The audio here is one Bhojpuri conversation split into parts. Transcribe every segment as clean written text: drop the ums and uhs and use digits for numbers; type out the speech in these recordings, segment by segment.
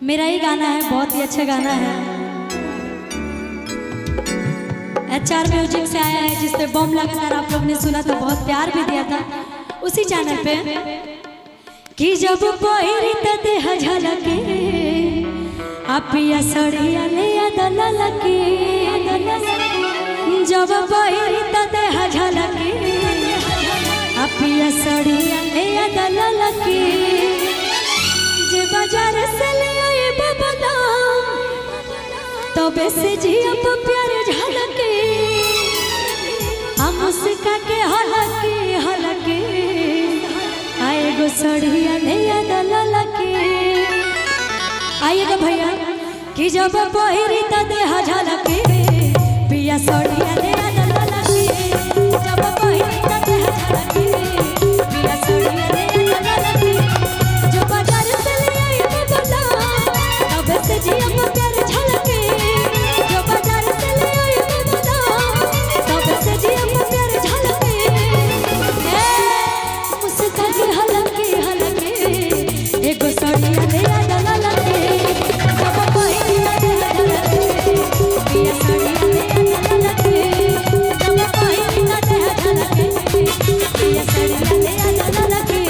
मेरा ही गाना है, बहुत ही अच्छा गाना है। HR म्यूजिक से आया है, जिस पे बम लगातार आप लोग ने सुना था, बहुत प्यार भी दिया था उसी चैनल पे। कि जब पहिरी त देह झलके आपिया सड़िया ले दललके, जब पहिरी त देह झलके आपिया सड़िया ले दललके, जे बाजार से ले आए बबला तबे से जिया प्यार झलके, हम उसका के हलके हलके आए गो सड़िया ले दललके। आइएगा भैया कि जब पहिरी त देह झलके पिया सड़िया ले दललके, जब पहिरी त देह झलके पिया सड़िया ले दललके, जो बाजार से ले आई बबला तबे से जिया प्यार झलके, जो बाजार से ले आई बबला तबे से जिया प्यार झलके। मुस्का के हलके हलके एगो सड़िया ले दललके, जब पहिरी त देह झलके पिया सड़िया ले दललके, जब पहिरी त देह झलके पिया सड़िया ले दललके।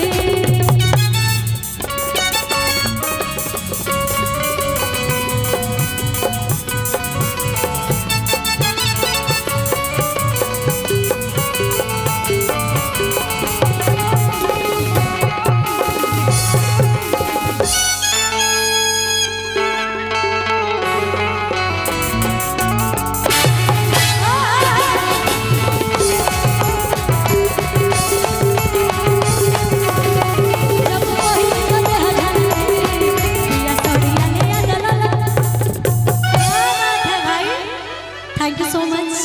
Thank you so much.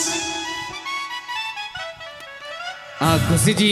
खुशी जी